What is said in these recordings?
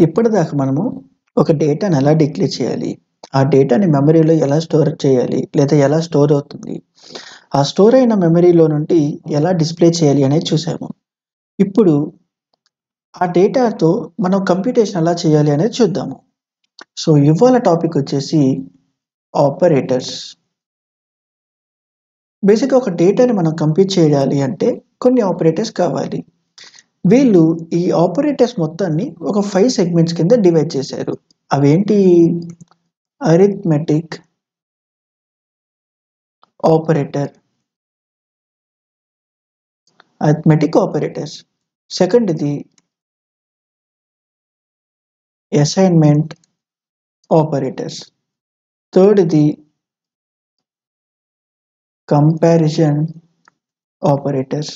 ఇప్పటిదాకా మనము ఒక డేటాని ఎలా డిక్లేర్ చేయాలి? ఆ డేటాని మెమరీలో ఎలా స్టోర్ చేయాలి? లేదా ఎలా స్టోర్ అవుతుంది? ఆ స్టోర్ అయిన మెమరీలో నుండి ఎలా డిస్‌ప్లే చేయాలి అనేది చూసాము. ఇప్పుడు ఆ డేటాతో మనం కంప్యూటేషన్ ఎలా చేయాలి అనేది చూద్దాము. సో, ఇవాళ టాపిక్ వచ్చేసి ఆపరేటర్స్. బేసిక్‌గా ఒక డేటాని మనం కంప్యూట్ చేయాలి అంటే కొన్ని ఆపరేటర్స్ కావాలి. వీళ్ళు ఈ ఆపరేటర్స్ మొత్తాన్ని ఒక 5 సెగ్మెంట్స్ కింద డివైడ్ చేశారు. అవేంటి? Arithmetic operator, arithmetic operators. సెకండ్‌ది అసైన్‌మెంట్ ఆపరేటర్స్. థర్డ్‌ది comparison operators.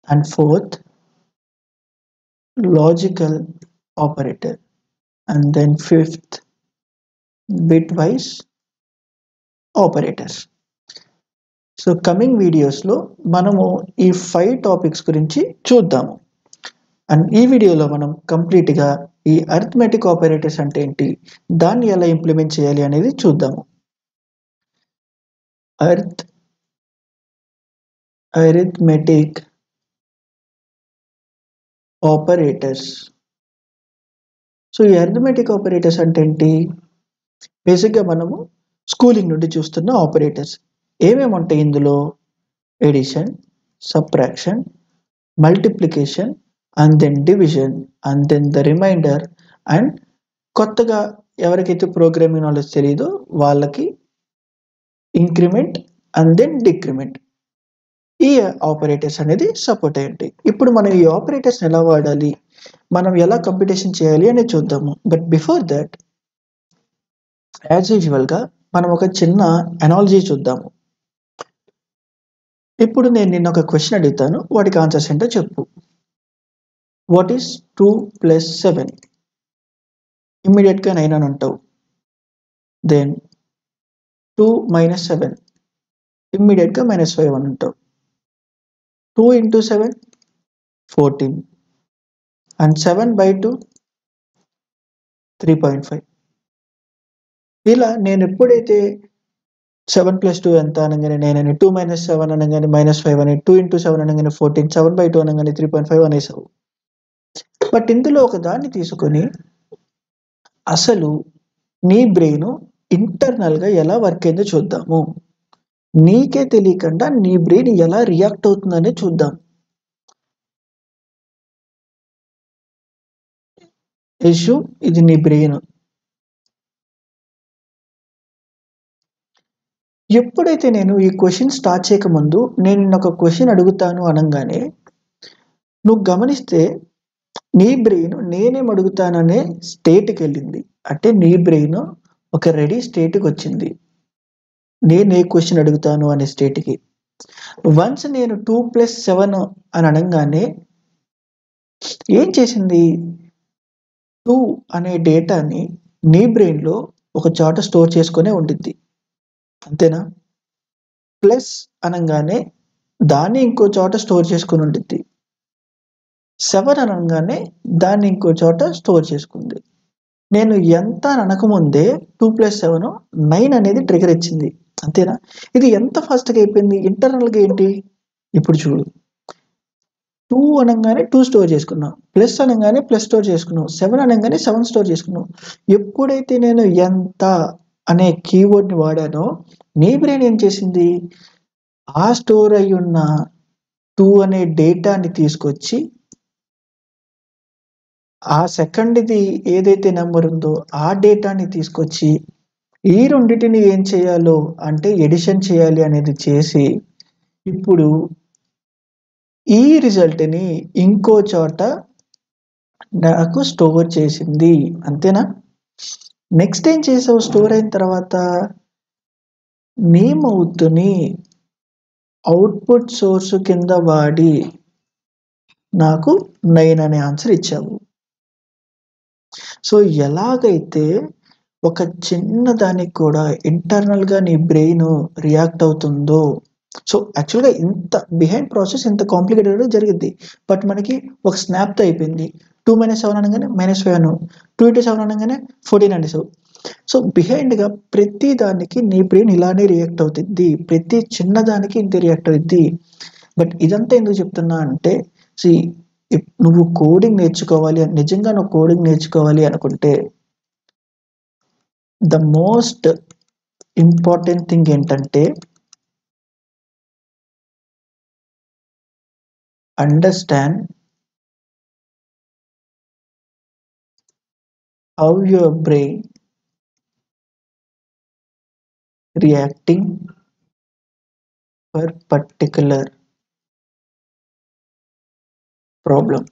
And fourth logical operator. And then fifth bitwise operators. So, coming వీడియోస్‌లో మనము ఈ 5 టాపిక్స్ గురించి చూద్దాము. అండ్ ఈ వీడియోలో మనం కంప్లీట్‌గా ఈ అరిథ్మెటిక్ ఆపరేటర్స్ అంటే ఏంటి? దాన్ని ఎలా ఇంప్లిమెంట్ చేయాలి అనేది చూద్దాము. Arithmetic operators. సో, ఈ అరిథ్మెటిక్ ఆపరేటర్స్ అంటే ఏంటి? బేసిక్‌గా మనము స్కూలింగ్ నుండి చూస్తున్న ఆపరేటర్స్. ఏమేమి ఉంటాయి ఇందులో? Addition, subtraction, multiplication, and then division, and then the remainder, and కొత్తగా ఎవరికైతే ప్రోగ్రామింగ్ నాలెడ్జ్ తెలీదో వాళ్ళకి ఇంక్రిమెంట్ అండ్ దెన్ డిక్రిమెంట్. ఈ ఆపరేటర్స్ అనేది సపోర్ట్ అయ్యి ఉంటాయి. ఇప్పుడు మనం ఈ ఆపరేటర్స్‌ని ఎలా వాడాలి? మనం ఎలా కంప్యూటేషన్ చేయాలి అనేది చూద్దాము. బట్ బిఫోర్ థట్ యాజ్ యూజువల్‌గా మనం ఒక చిన్న అనాలజీ చూద్దాము. ఇప్పుడు నేను నిన్ను ఒక క్వెషన్ అడుగుతాను. వాటికి ఆన్సర్స్ ఏంటో చెప్పు. What is 2 + 7? ఇమ్మీడియేట్‌గా 9 అని అంటావు. దెన్ 2 - 7 ఇమ్మీడియేట్‌గా -5 అని అంటావు. 2 × 7 14 అండ్ 7/2 3.5. ఇలా నేను ఎప్పుడైతే 7 + 2 ఎంత అనగానే 9 అని, 2 - 7 అనగానే -5 అని, 2 × 7 అనగానే 14, 7/2 అనగానే 3.5 అనేసావు. బట్ ఇందులో ఒక దాన్ని తీసుకొని అసలు నీ బ్రెయిన్ ఇంటర్నల్‌గా ఎలా వర్క్ అయిందో చూద్దాము. నీకే తెలియకుండా నీ బ్రెయిన్ ఎలా రియాక్ట్ అవుతుందనేది చూద్దాం. అస్యూమ్ ఇది నీ బ్రెయిన్. ఎప్పుడైతే నేను ఈ క్వెషన్ స్టార్ట్ చేయకముందు నేను నిన్నొక క్వెషన్ అడుగుతాను అనంగానే నువ్వు గమనిస్తే నీ బ్రెయిన్ నేనేం అడుగుతాననే స్టేట్‌కెళ్ళింది. అంటే నీ బ్రెయిన్ ఒక రెడీ స్టేట్‌కొచ్చింది. నేను ఏ క్వెషన్ అడుగుతాను అనే స్టేట్‌కి. వన్స్ నేను 2 + 7 అని అనంగానే ఏం చేసింది? 2 అనే డేటాని నీ బ్రెయిన్‌లో ఒక చోట స్టోర్ చేసుకొనే ఉండిద్ది. అంతేనా? ప్లస్ అనంగానే దాన్ని ఇంకో చోట స్టోర్ చేసుకొని ఉండిద్ది. 7 అనంగానే దాన్ని ఇంకో చోట స్టోర్ చేసుకుంది. నేను ఎంత అని అనకముందే 2 + 7 9 అనేది ట్రిగ్గర్ ఇచ్చింది. అంతేనా? ఇది ఎంత ఫాస్ట్‌గా అయిపోయింది. ఇంటర్నల్‌గా ఏంటి? ఇప్పుడు చూడు. 2 అనంగానే 2 స్టోర్ చేసుకున్నాం. ప్లస్ అనంగానే ప్లస్ స్టోర్ చేసుకున్నాం. 7 అనంగానే 7 స్టోర్ చేసుకున్నాం. ఎప్పుడైతే నేను ఎంత అనే కీవర్డ్‌ని వాడానో నీ బ్రెయిన్ ఏం చేసింది? ఆ స్టోర్ అయ్యున్న 2 అనే డేటాని తీసుకొచ్చి ఆ సెకండ్‌ది ఏదైతే నంబర్ ఉందో ఆ డేటాని తీసుకొచ్చి ఈ రెండిటిని ఏం చేయాలో అంటే ఎడిషన్ చేయాలి అనేది చేసి ఇప్పుడు ఈ రిజల్ట్‌ని ఇంకో చోట నాకు స్టోర్ చేసింది. అంతేనా? నెక్స్ట్ ఏం చేసావు స్టోర్ అయిన తర్వాత? నీ మౌత్‌ని అవుట్‌పుట్ సోర్స్ కింద వాడి నాకు 9 అనే ఆన్సర్ ఇచ్చావు. సో, ఎలాగైతే ఒక చిన్న దానికి కూడా ఇంటర్నల్‌గా నీ బ్రెయిన్ రియాక్ట్ అవుతుందో సో, యాక్చువల్‌గా ఇంత బిహైండ్ ప్రాసెస్ ఇంత కాంప్లికేటెడ్‌గా జరిగిద్ది. బట్ మనకి ఒక స్నాప్‌తో అయిపోయింది. 2 - 7 అనగానే -5 అను. 2 × 7 అనగానే 14 అనేసావు. సో, బిహైండ్‌గా ప్రతి దానికి నీ బ్రెయిన్ ఇలానే రియాక్ట్ అవుతుంది. ప్రతి చిన్నదానికి ఇంతే రియాక్ట్ అవుద్ది. బట్ ఇదంతా ఎందుకు చెప్తున్నా అంటే, సీ నువ్వు కోడింగ్ నేర్చుకోవాలి నిజంగా నువ్వు కోడింగ్ నేర్చుకోవాలి అనుకుంటే, ద మోస్ట్ ఇంపార్టెంట్ థింగ్ ఏంటంటే, understand how your brain reacting for particular problem.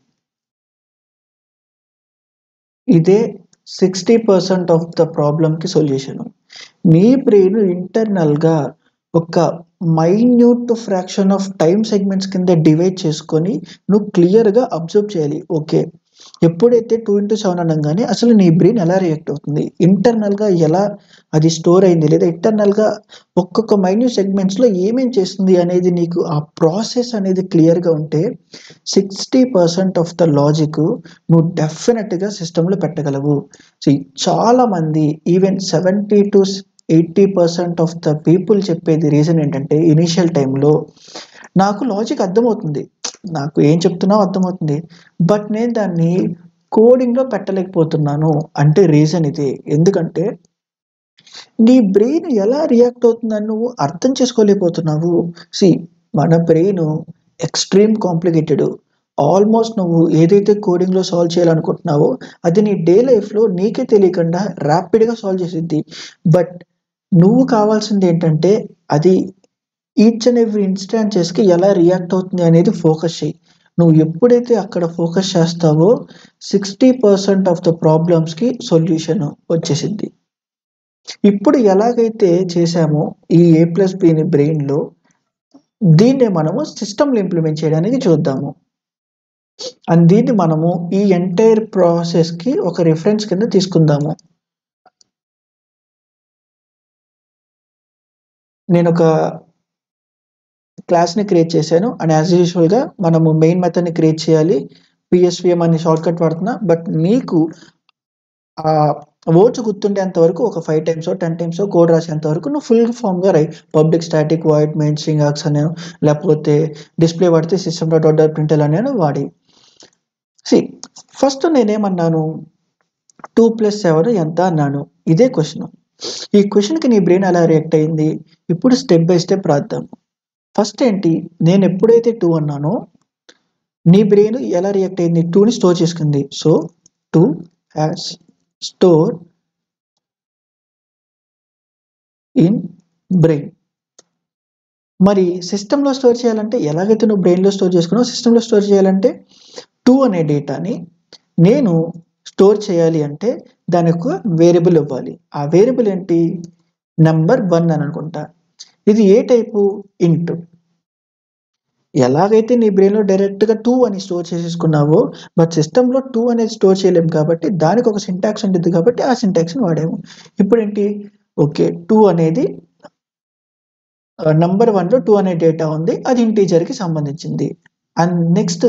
ఇదే 60% ఆఫ్ ద ప్రాబ్లమ్‌కి సొల్యూషన్. నీ బ్రెయిన్ ఇంటర్నల్‌గా ఒక minute fraction of time segments కింద డివైడ్ చేసుకొని నువ్వు క్లియర్‌గా అబ్జర్వ్ చేయాలి. ఓకే. ఎప్పుడైతే 2 × 7 అనంగానే అసలు నీ బ్రెయిన్ ఎలా రియాక్ట్ అవుతుంది? ఇంటర్నల్‌గా ఎలా అది స్టోర్ అయింది? లేదా ఇంటర్నల్‌గా ఒక్కొక్క మైన్యూట్ సెగ్మెంట్స్‌లో ఏమేం చేస్తుంది అనేది నీకు ఆ ప్రాసెస్ అనేది క్లియర్‌గా ఉంటే 60% ఆఫ్ ద లాజిక్ నువ్వు డెఫినిట్‌గా సిస్టమ్‌లో పెట్టగలవు. చాలామంది ఈవెన్ 70-80% ఆఫ్ ద పీపుల్ చెప్పేది రీజన్ ఏంటంటే ఇనీషియల్ టైమ్‌లో నాకు లాజిక్ అర్థమవుతుంది. నాకు ఏం చెప్తున్నావో అర్థమవుతుంది. బట్ నేను దాన్ని కోడింగ్‌లో పెట్టలేకపోతున్నాను అంటే రీజన్ ఇదే. ఎందుకంటే నీ బ్రెయిన్ ఎలా రియాక్ట్ అవుతుందని నువ్వు అర్థం చేసుకోలేకపోతున్నావు. మన బ్రెయిన్ ఎక్స్‌ట్రీమ్ కాంప్లికేటెడ్. ఆల్మోస్ట్ నువ్వు ఏదైతే కోడింగ్‌లో సాల్వ్ చేయాలనుకుంటున్నావో అది నీ డే లైఫ్‌లో నీకే తెలియకుండా ర్యాపిడ్‌గా సాల్వ్ చేసిద్ది. బట్ నువ్వు కావాల్సిందేంటంటే అది ఈచ్ అండ్ ఎవ్రీ ఇన్‌స్టాన్సెస్‌కి ఎలా రియాక్ట్ అవుతుంది అనేది ఫోకస్ చెయ్యి. నువ్వు ఎప్పుడైతే అక్కడ ఫోకస్ చేస్తావో 60% ఆఫ్ ద ప్రాబ్లమ్స్‌కి సొల్యూషన్ వచ్చేసిద్ది. ఇప్పుడు ఎలాగైతే చేశామో ఈ A+Bని బ్రెయిన్‌లో దీన్నే మనము సిస్టమ్‌లో ఇంప్లిమెంట్ చేయడానికి చూద్దాము. అండ్ దీన్ని మనము ఈ ఎంటైర్ ప్రాసెస్‌కి ఒక రిఫరెన్స్ కింద తీసుకుందాము. నేనొక క్లాస్‌ని క్రియేట్ చేశాను. అండ్ యాస్ యూజువల్‌గా మనము మెయిన్ మెథడ్‌ని క్రియేట్ చేయాలి. PSVM అనే షార్ట్‌కట్ వాడుతున్నా. బట్ నీకు వర్డ్స్ గుర్తుండేంత వరకు ఒక 5 టైమ్సో, 10 టైమ్సో కోడ్ రాసేంత వరకు నువ్వు ఫుల్ ఫార్మ్‌గా రాయి. Public static void main string args అనో లేకపోతే డిస్‌ప్లే వాడితే system.out.println అనో వాడి. ఫస్ట్ నేనేమన్నాను 2 + 7 ఎంత అన్నాను. ఇదే క్వెషన్. ఈ క్వెషన్‌కి నీ బ్రెయిన్ ఎలా రియాక్ట్ అయింది? ఇప్పుడు స్టెప్ బై స్టెప్ రాద్దాం. ఫస్ట్ ఏంటి? నేను ఎప్పుడైతే 2 అన్నానో నీ బ్రెయిన్ ఎలా రియాక్ట్ అయింది? 2ని స్టోర్ చేసుకుంది. So 2 has store in brain. మరి సిస్టమ్‌లో స్టోర్ చేయాలంటే ఎలాగైతే నువ్వు బ్రెయిన్‌లో స్టోర్ చేసుకున్నావో సిస్టమ్‌లో స్టోర్ చేయాలంటే 2 అనే డేటాని నేను స్టోర్ చేయాలి అంటే దానికి వేరియబుల్ ఇవ్వాలి. ఆ వేరియబుల్ ఏంటి? నంబర్ 1 అని అనుకుంటా. ఇది ఏ టైపు? ఇంట్. ఎలాగైతే నీ బ్రెయిన్‌లో డైరెక్ట్‌గా 2 అని స్టోర్ చేసేసుకున్నావో బట్ సిస్టమ్‌లో 2 అనేది స్టోర్ చేయలేము కాబట్టి దానికి ఒక సింటాక్స్ ఉంటుంది కాబట్టి ఆ సింటాక్స్‌ని వాడాము. ఇప్పుడేంటి? ఓకే. 2 అనేది నంబర్ 1లో 2 అనే డేటా ఉంది. అది ఇంటీజర్‌కి సంబంధించింది. అండ్ నెక్స్ట్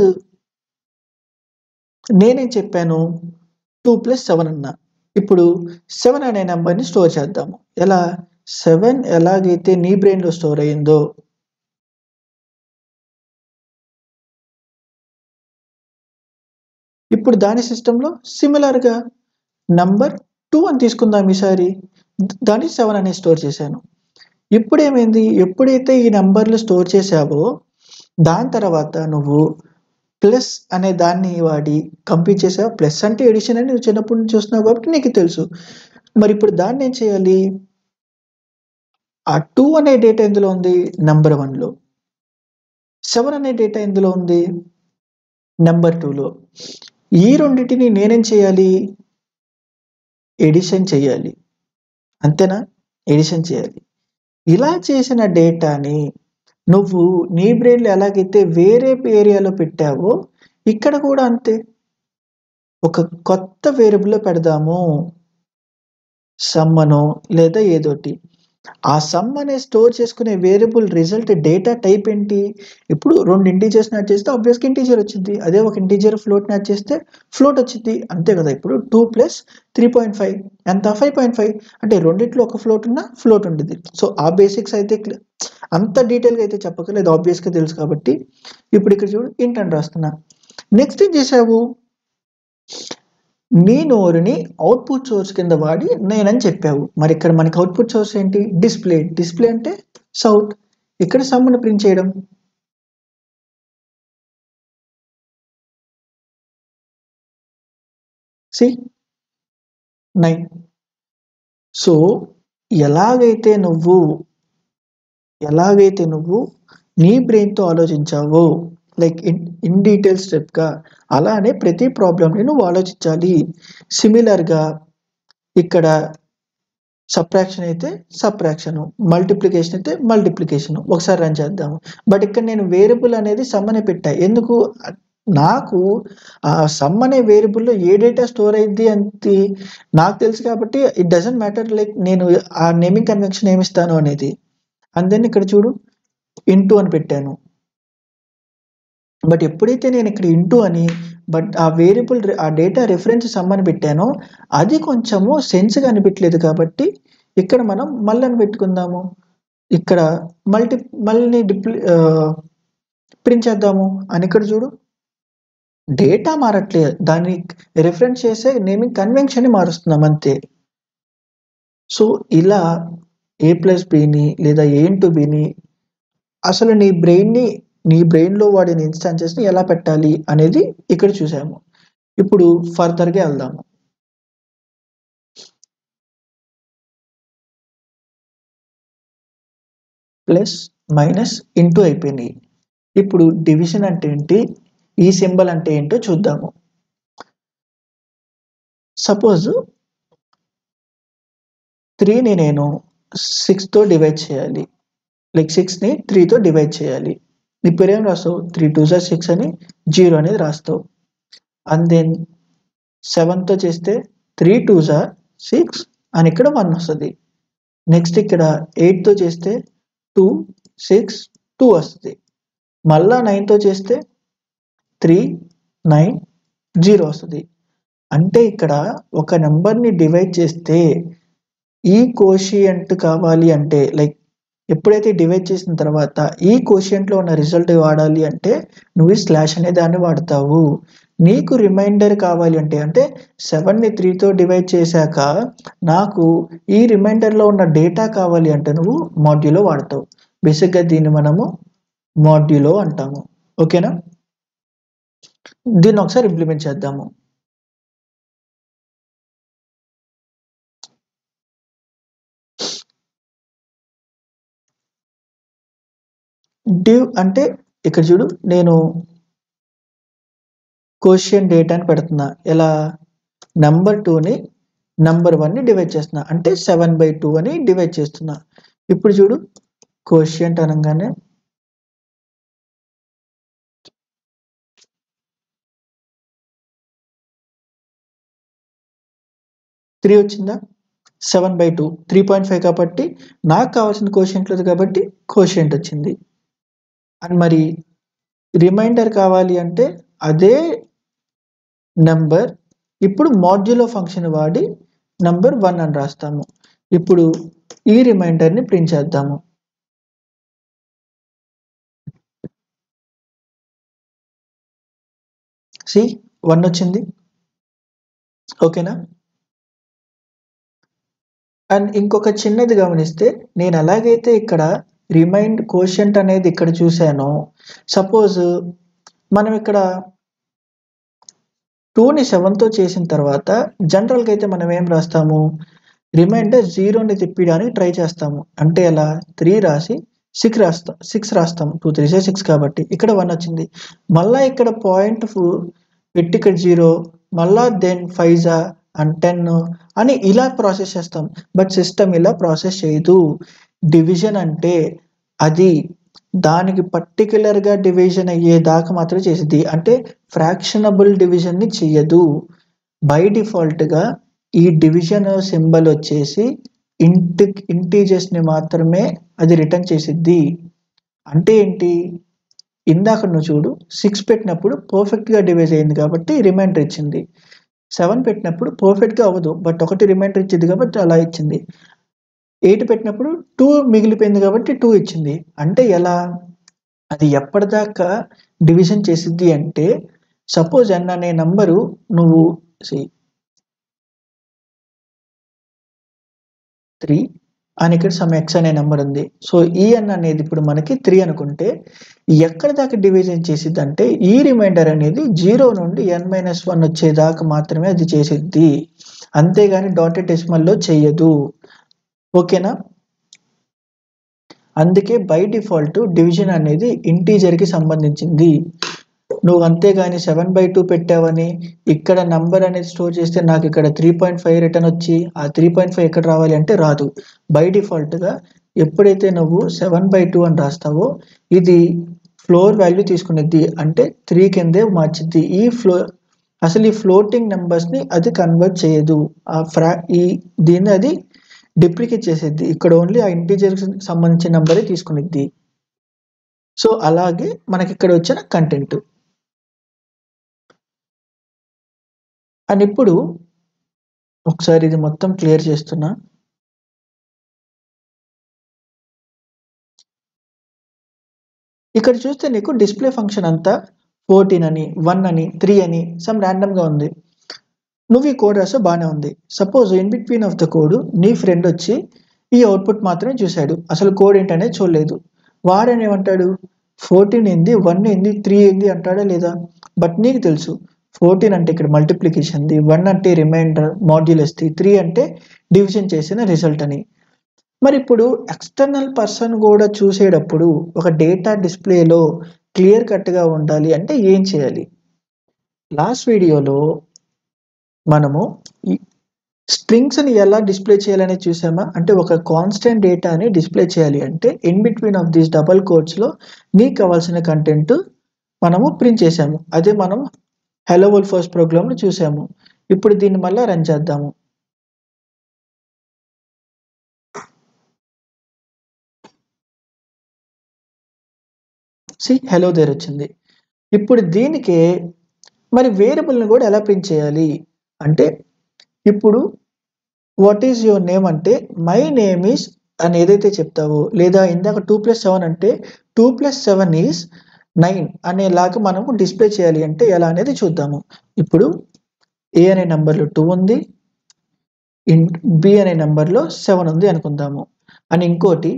నేనేం చెప్పాను? 2 + 7 అన్నా. ఇప్పుడు 7 అనే నంబర్‌ని స్టోర్ చేద్దాము. ఎలా? 7 ఎలాగైతే నీ బ్రెయిన్‌లో స్టోర్ అయిందో ఇప్పుడు దాని సిస్టమ్‌లో సిమిలర్‌గా నంబర్ 2 అని తీసుకుందాం ఈసారి. దాన్ని 7 అని స్టోర్ చేశాను. ఇప్పుడేమైంది? ఎప్పుడైతే ఈ నంబర్‌లు స్టోర్ చేశావో దాని తర్వాత నువ్వు ప్లస్ అనే దాన్ని వాడి కంప్లీట్ చేసావు. ప్లస్ అంటే ఎడిషన్ అని నువ్వు చిన్నప్పటి నుంచి చూస్తున్నావు కాబట్టి నీకు తెలుసు. మరిప్పుడు దాన్నేం చేయాలి? ఆ 2 అనే డేటా ఎందులో ఉంది? నంబర్ 1లో. 7 అనే డేటా ఎందులో ఉంది? నంబర్ 2లో. ఈ రెండిటిని నేనేం చేయాలి? ఎడిషన్ చేయాలి. అంతేనా? ఎడిషన్ చేయాలి. ఇలా చేసిన డేటాని నువ్వు నీ బ్రెయిన్‌లో ఎలాగైతే వేరే ఏరియాలో పెట్టావో ఇక్కడ కూడా అంతే. ఒక కొత్త వేరియబుల్‌లో పెడదాము. సమ్ అనో లేదా ఏదోటి. ఆ సమ్ అనే స్టోర్ చేసుకునే వేరియబుల్ రిజల్ట్ డేటా టైప్ ఏంటి? ఇప్పుడు 2 ఇంటీజర్స్‌ని యాడ్ చేస్తే ఆబ్వియస్‌గా ఇంటీజర్ వచ్చిద్ది. అదే ఒక ఇంటీజర్ ఫ్లోట్‌ని యాడ్ చేస్తే ఫ్లోట్ వచ్చిద్ది. అంతే కదా! ఇప్పుడు 2 + 3.5 ఎంత? 5.5 అంటే రెండిట్లో ఒక ఫ్లోట్ ఉన్నా ఫ్లోట్ ఉండిద్ది. సో, ఆ బేసిక్స్ అయితే అంత డీటెయిల్‌గా అయితే చెప్పక్కర్లేదు. ఆబ్వియస్‌గా తెలుసు కాబట్టి. ఇప్పుడు ఇక్కడ చూడు ఇంట్ అని రాస్తున్నా. నెక్స్ట్ ఏం చేశావు? నీ నోరుని అవుట్‌పుట్ సోర్స్ కింద వాడి నేనని చెప్పావు. మరి ఇక్కడ మనకి అవుట్‌పుట్ సోర్స్ ఏంటి? డిస్‌ప్లే. డిస్‌ప్లే అంటే సౌట్. ఇక్కడ సమ్‌ని ప్రింట్ చేయడం. సీ 9. సో, ఎలాగైతే నువ్వు నీ బ్రెయిన్‌తో ఆలోచించావో లైక్ ఇన్ డీటెయిల్ స్టెప్‌గా అలానే ప్రతి ప్రాబ్లమ్‌ని నువ్వు ఆలోచించాలి. సిమిలర్‌గా ఇక్కడ సబ్ట్రాక్షన్ అయితే సబ్ట్రాక్షను, మల్టిప్లికేషన్ అయితే మల్టిప్లికేషను. ఒకసారి రన్ చేద్దాము. బట్ ఇక్కడ నేను వేరియబుల్ అనేది సమ్ అని పెట్టా. ఎందుకు? నాకు ఆ సమ్ అనే వేరియబుల్‌లో ఏ డేటా స్టోర్ అయిద్ది అంతి నాకు తెలుసు కాబట్టి ఇట్ డజంట్ మ్యాటర్ లైక్ నేను ఆ నేమింగ్ కన్వెన్షన్ ఏమిస్తాను అనేది. అండ్ దెన్ ఇక్కడ చూడు ఇంటూ అని పెట్టాను. బట్ ఎప్పుడైతే నేను ఇక్కడ ఇంటూ అని బట్ ఆ వేరియబుల్ ఆ డేటా రిఫరెన్స్ సమ్ అని పెట్టానో అది కొంచెము సెన్స్‌గా అనిపించలేదు కాబట్టి ఇక్కడ మనం మల్ అని పెట్టుకుందాము. ఇక్కడ మల్ని ప్రింట్ చేద్దాము అని ఇక్కడ చూడు. డేటా మారట్లేదు. దాన్ని రిఫరెన్స్ చేసే నేమింగ్ కన్వెన్షన్‌ని మారుస్తున్నాం అంతే. సో, ఇలా A+Bని లేదా A/Bని అసలు నీ బ్రెయిన్‌లో వాడిన ఇన్‌స్టాన్సెస్‌ని ఎలా పెట్టాలి అనేది ఇక్కడ చూసాము. ఇప్పుడు ఫర్దర్‌గా ఎళ్దాము. ప్లస్, మైనస్, ఇంటూ అయిపోయినాయి. ఇప్పుడు డివిజన్ అంటే ఏంటి? ఈ సింబల్ అంటే ఏంటో చూద్దాము. సపోజ్ 3ని నేను 6తో డివైడ్ చేయాలి. లైక్ 6ని 3తో డివైడ్ చేయాలి. ఇప్పుడేం రాస్తావు? 3 2 జా 6 అని 0 అనేది రాస్తావు. అండ్ దెన్ 7తో చేస్తే 3 2 జా 6 అని ఇక్కడ 1 వస్తది. నెక్స్ట్ ఇక్కడ 8తో చేస్తే 2 6 2 వస్తది. మళ్ళా 9తో చేస్తే 3 9 0 వస్తది. అంటే ఇక్కడ ఒక నంబర్‌ని డివైడ్ చేస్తే ఈ కోషియంట్ కావాలి అంటే లైక్ ఎప్పుడైతే డివైడ్ చేసిన తర్వాత ఈ కోషియంట్‌లో ఉన్న రిజల్ట్ వాడాలి అంటే నువ్వు ఈ స్లాష్ అనే దాన్ని వాడతావు. నీకు రిమైండర్ కావాలి అంటే 7ని 3తో డివైడ్ చేశాక నాకు ఈ రిమైండర్‌లో ఉన్న డేటా కావాలి అంటే నువ్వు మాడ్యులో వాడతావు. బేసిక్‌గా దీన్ని మనము మాడ్యులో అంటాము. ఓకేనా? దీన్ని ఒకసారి ఇంప్లిమెంట్ చేద్దాము. డివ్ అంటే ఇక్కడ చూడు నేను కోషియంట్ డేటా అని పెడుతున్నా. ఎలా? నంబర్ 2ని నంబర్ 1ని డివైడ్ చేస్తున్నా. అంటే 7/2 అని డివైడ్ చేస్తున్నా. ఇప్పుడు చూడు కోషియంట్ అనంగానే త్రీ వచ్చిందా? 7/2 3.5 కాబట్టి నాకు కావాల్సిన కోషియంట్ లేదు కాబట్టి కోషియంట్ వచ్చింది. అండ్ మరి రిమైండర్ కావాలి అంటే అదే నంబర్ ఇప్పుడు మాడ్యులో ఫంక్షన్ వాడి నంబర్ 1 అని రాస్తాము. ఇప్పుడు ఈ రిమైండర్‌ని ప్రింట్ చేద్దాము. సీ 1 వచ్చింది. ఓకేనా? అండ్ ఇంకొక చిన్నది గమనిస్తే నేను ఎలాగైతే ఇక్కడ కోషియంట్ అనేది ఇక్కడ చూసానో సపోజ్ మనం ఇక్కడ 2ని 7తో చేసిన తర్వాత జనరల్‌గా అయితే మనం ఏం రాస్తాము? రిమైండర్ 0ని తిప్పియడానికి ట్రై చేస్తాము. అంటే ఎలా? 3 రాసి 6 రాస్తాం. 2 3 జా 6 కాబట్టి. ఇక్కడ 1 వచ్చింది. మళ్ళా ఇక్కడ పాయింట్ పెట్టి ఇక్కడ 0 మళ్ళా దెన్ 5 జా అండ్ 10 అని ఇలా ప్రాసెస్ చేస్తాం. బట్ సిస్టమ్ ఇలా ప్రాసెస్ చేయదు. డివిజన్ అంటే అది దానికి పర్టిక్యులర్‌గా డివిజన్ అయ్యేదాకా మాత్రమే చేసిద్ది. అంటే ఫ్రాక్షనబుల్ డివిజన్‌ని చెయ్యదు. బై డిఫాల్ట్‌గా ఈ డివిజన్ సింబల్ వచ్చేసి ఇంటీజర్స్ని మాత్రమే అది రిటర్న్ చేసిద్ది. అంటే ఏంటి, ఇందాక నువ్వు చూడు 6 పెట్టినప్పుడు పర్ఫెక్ట్గా డివైజ్ అయింది కాబట్టి రిమైండర్ ఇచ్చింది. 7 పెట్టినప్పుడు పర్ఫెక్ట్గా అవ్వదు, బట్ ఒకటి రిమైండర్ ఇచ్చింది కాబట్టి అలా ఇచ్చింది. 8 పెట్టినప్పుడు 2 మిగిలిపోయింది కాబట్టి 2 ఇచ్చింది. అంటే ఎలా, అది ఎప్పటిదాకా డివిజన్ చేసిద్ది అంటే, సపోజ్ n అనే నంబరు నువ్వు 3 అని ఇక్కడ సమ్ x అనే నెంబర్ ఉంది. సో ఈ n అనేది ఇప్పుడు మనకి 3 అనుకుంటే ఎక్కడ దాకా డివిజన్ చేసిద్ది అంటే, ఈ రిమైండర్ అనేది 0 నుండి n-1 వచ్చేదాకా మాత్రమే అది చేసిద్ది, అంతేగాని డాటెడ్ డెసిమల్లో చెయ్యదు. ఓకేనా? అందుకే బై డిఫాల్ట్ డివిజన్ అనేది ఇంటీజర్కి సంబంధించింది. నువ్వు అంతేగాని 7/2 పెట్టావని ఇక్కడ నంబర్ అనేది స్టోర్ చేస్తే నాకు ఇక్కడ 3.5 రిటర్న్ వచ్చి ఆ 3.5 ఎక్కడ రావాలి అంటే రాదు. బై డిఫాల్ట్గా ఎప్పుడైతే నువ్వు 7/2 అని రాస్తావో ఇది ఫ్లోర్ వాల్యూ తీసుకునేది, అంటే 3 కిందే మార్చిద్ది. అసలు ఈ ఫ్లోటింగ్ నెంబర్స్ని అది కన్వర్ట్ చేయదు, దీన్ని అది డిప్లికేట్ చేసేది. ఇక్కడ ఓన్లీ ఆ ఇంటీజర్కి సంబంధించిన నెంబరే తీసుకునేది. సో అలాగే మనకి ఇక్కడ వచ్చిన కంటెంట్. అండ్ ఇప్పుడు ఒకసారి ఇది మొత్తం క్లియర్ చేస్తున్నా. ఇక్కడ చూస్తే నీకు డిస్ప్లే ఫంక్షన్ అంతా 14 అని 1 అని 3 అని సమ్ ర్యాండమ్గా ఉంది. నువ్వు ఈ కోడ్ రాస్తే బాగానే ఉంది. Suppose in between of the code నీ ఫ్రెండ్ వచ్చి ఈ అవుట్పుట్ మాత్రమే చూశాడు, అసలు కోడ్ ఏంటనేది చూడలేదు. వాడనేమంటాడు, 14 ఏంది, 1 ఏంది, 3 ఏంది అంటాడా లేదా? బట్ నీకు తెలుసు 14 అంటే ఇక్కడ మల్టిప్లికేషన్ది, 1 అంటే రిమైండర్ మాడ్యులస్ది, 3 అంటే డివిజన్ చేసిన రిజల్ట్ అని. మరి ఇప్పుడు ఎక్స్టర్నల్ పర్సన్ కూడా చూసేటప్పుడు ఒక డేటా డిస్ప్లేలో క్లియర్ కట్గా ఉండాలి అంటే ఏం చేయాలి? లాస్ట్ వీడియోలో మనము స్ట్రింగ్స్ని ఎలా డిస్ప్లే చేయాలని చూసామా? అంటే ఒక కాన్స్టెంట్ డేటాని డిస్ప్లే చేయాలి అంటే in between of these double కోట్స్లో నీకు కావాల్సిన కంటెంట్ మనము ప్రింట్ చేసాము. అదే మనం హలో వరల్డ్ ఫస్ట్ ప్రోగ్రామ్లో చూసాము. ఇప్పుడు దీన్ని మళ్ళీ రన్ చేద్దాము. హలో దేర్ వచ్చింది. ఇప్పుడు దీనికే మరి వేరియబుల్ని కూడా ఎలా ప్రింట్ చేయాలి అంటే, ఇప్పుడు వాట్ ఈజ్ యువర్ నేమ్ అంటే మై నేమ్ ఈస్ అని ఏదైతే చెప్తావో, లేదా ఇందాక 2+7 అంటే 2+7 ఈజ్ 9 అనేలాగా మనము డిస్ప్లే చేయాలి అంటే ఎలా అనేది చూద్దాము. ఇప్పుడు ఏ అనే నెంబర్లో 2 ఉంది, బి అనే నెంబర్లో 7 ఉంది అనుకుందాము. అని ఇంకోటి,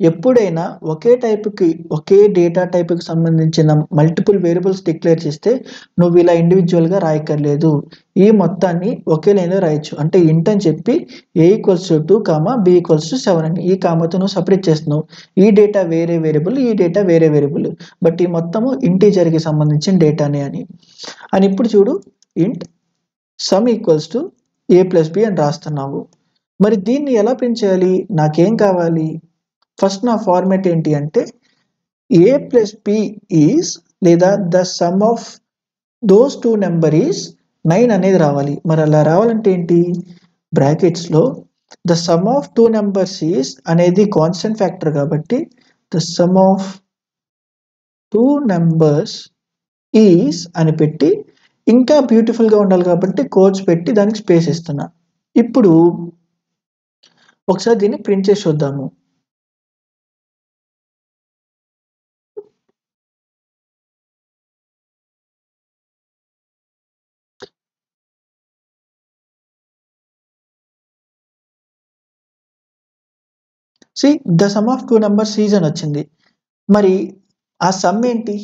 ఎప్పుడైనా ఒకే డేటా టైప్కి సంబంధించిన మల్టిపుల్ వేరియబుల్స్ డిక్లేర్ చేస్తే నువ్వు ఇలా ఇండివిజువల్గా రాయక్కర్లేదు, ఈ మొత్తాన్ని ఒకే లైన్లో రాయొచ్చు. అంటే ఇంట్ అని చెప్పి a = 2, b = 7 అని ఈ కామాతో నువ్వు సపరేట్ చేస్తున్నావు. ఈ డేటా వేరే వేరియబుల్, ఈ డేటా వేరే వేరియబుల్, బట్ ఈ మొత్తము ఇంటీజర్కి సంబంధించిన డేటానే అని ఇప్పుడు చూడు, ఇంట్ సమ్ = a + b అని రాస్తున్నావు. మరి దీన్ని ఎలా ప్రింట్ చేయాలి? నాకేం కావాలి, ఫస్ట్ నా ఫార్మాట్ ఏంటి అంటే a + b ఈజ్ లేదా the sum of those 2 number is 9 అనేది రావాలి. మరి అలా రావాలంటే ఏంటి, బ్రాకెట్స్లో the sum of 2 numbers is అనేది కాన్స్టెంట్ ఫ్యాక్టర్ కాబట్టి the sum of 2 numbers is అని పెట్టి, ఇంకా బ్యూటిఫుల్గా ఉండాలి కాబట్టి కోడ్స్ పెట్టి దానికి స్పేస్ ఇస్తున్నా. ఇప్పుడు ఒకసారి దీన్ని ప్రింట్ చేసి చూద్దాము. The sum of 2 numbers is అని వచ్చింది. మరి ఆ సమ్ ఏంటి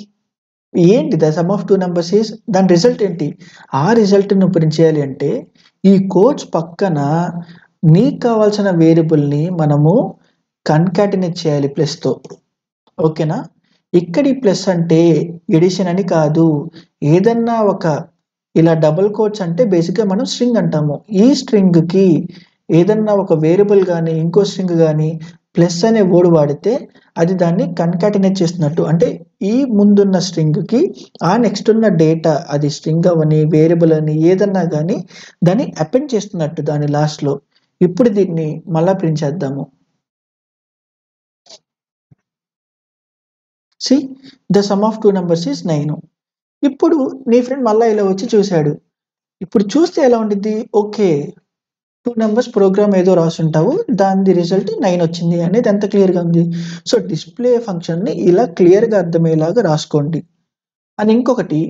the sum of 2 numbers is, దాని రిజల్ట్ ఏంటి? ఆ రిజల్ట్ను ప్రింట్ చేయాలి అంటే ఈ కోడ్స్ పక్కన నీకు కావాల్సిన వేరియబుల్ని మనము కన్కాటినేట్ చేయాలి ప్లస్తో. ఓకేనా? ఇక్కడ ఈ ప్లస్ అంటే ఎడిషన్ అని కాదు, ఏదన్నా ఒక ఇలా డబుల్ కోట్స్ అంటే బేసిక్గా మనం స్ట్రింగ్ అంటాము. ఈ స్ట్రింగ్కి ఏదన్నా ఒక వేరియబుల్ కానీ ఇంకో స్ట్రింగ్ కానీ ప్లస్ అనే వర్డ్ వాడితే అది దాన్ని కన్కాటినేట్ చేస్తున్నట్టు. అంటే ఈ ముందున్న స్ట్రింగ్కి ఆ నెక్స్ట్ ఉన్న డేటా, అది స్ట్రింగ్ అవని వేరియబుల్ అని ఏదన్నా కానీ దాన్ని అపెండ్ చేస్తున్నట్టు దాని లాస్ట్లో. ఇప్పుడు దీన్ని మళ్ళా ప్రింట్ చేద్దాము. See the sum of 2 numbers is 9. ఇప్పుడు నీ ఫ్రెండ్ మళ్ళా ఇలా వచ్చి చూశాడు. ఇప్పుడు చూస్తే ఎలా ఉండిద్ది? ఓకే, 2 నంబర్స్ ప్రోగ్రామ్ ఏదో రాసుంటావు, దాని రిజల్ట్ 9 వచ్చింది అనేది ఎంత క్లియర్‌గా ఉంది. సో, డిస్‌ప్లే ఫంక్షన్‌ని ఇలా క్లియర్‌గా అర్థమయ్యేలాగా రాసుకోండి. అండ్ ఇంకొకటి,